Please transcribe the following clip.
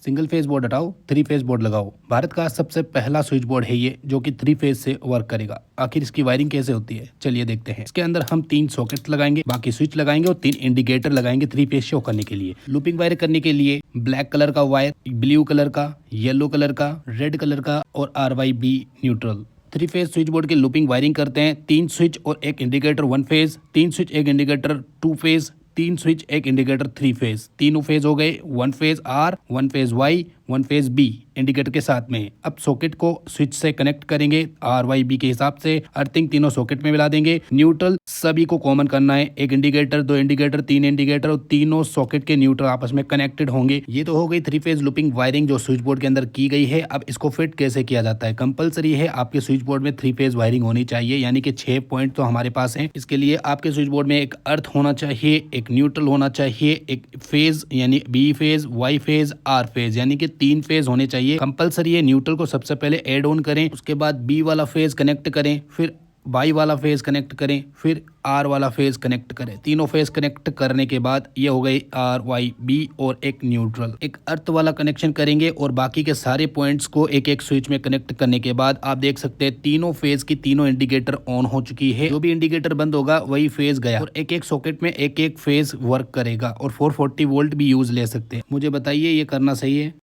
Single phase board हटाओ, 3 phase board लगाओ। भारत का सबसे पहला स्विच बोर्ड है ये, जो कि 3 फेज से वर्क करेगा। आखिर इसकी वायरिंग कैसे होती है, चलिए देखते हैं। इसके अंदर हम 3 सॉकेट लगाएंगे, बाकी स्विच लगाएंगे और 3 इंडिकेटर लगाएंगे 3 फेज शो करने के लिए। लूपिंग वायर करने के लिए ब्लैक कलर का वायर, ब्लू कलर का, येलो कलर का, रेड कलर का और RYB neutral. 3 phase switch board की लूपिंग वायरिंग करते हैं। 3 स्विच और 1 indicator 1 phase, 3 switch 1 indicator 2 phase, 3 switch 1 indicator 3 phase. तीनों फेज हो गए, 1 phase R, 1 phase Y, 1 phase B indicator के साथ में। अब सॉकेट को स्विच से कनेक्ट करेंगे RYB के हिसाब से। अर्थिंग तीनों सॉकेट में मिला देंगे। न्यूट्रल सभी को कॉमन करना है, 1 इंडिकेटर, 2 इंडिकेटर, 3 इंडिकेटर और तीनों सॉकेट के न्यूट्रल आपस में कनेक्टेड होंगे। ये तो हो गई 3 फेज लूपिंग वायरिंग जो स्विच बोर्ड के अंदर की गई है। अब इसको फिट कैसे किया जाता है। कंपलसरी है आपके स्विच बोर्ड में 3 फेज वायरिंग होनी चाहिए, यानी कि 6 पॉइंट तो हमारे पास है। इसके लिए आपके स्विच बोर्ड में एक अर्थ होना चाहिए, एक न्यूट्रल होना चाहिए, एक फेज यानी B phase, Y phase, R phase यानी कि 3 फेज होने चाहिए। कंपलसरी है। न्यूट्रल को सबसे पहले ऐड ऑन करें, उसके बाद B वाला फेज कनेक्ट करें, फिर Y वाला फेज कनेक्ट करें, फिर R वाला फेज कनेक्ट करें। तीनों फेज कनेक्ट करने के बाद ये हो गई RYB और एक न्यूट्रल। एक अर्थ वाला कनेक्शन करेंगे और बाकी के सारे पॉइंट्स को एक एक स्विच में कनेक्ट करने के बाद आप देख सकते हैं तीनों फेज की तीनों इंडिकेटर ऑन हो चुकी है। जो भी इंडिकेटर बंद होगा वही फेज गया और एक एक सॉकेट में एक एक फेज वर्क करेगा और 440 वोल्ट भी यूज ले सकते हैं। मुझे बताइए ये करना सही है?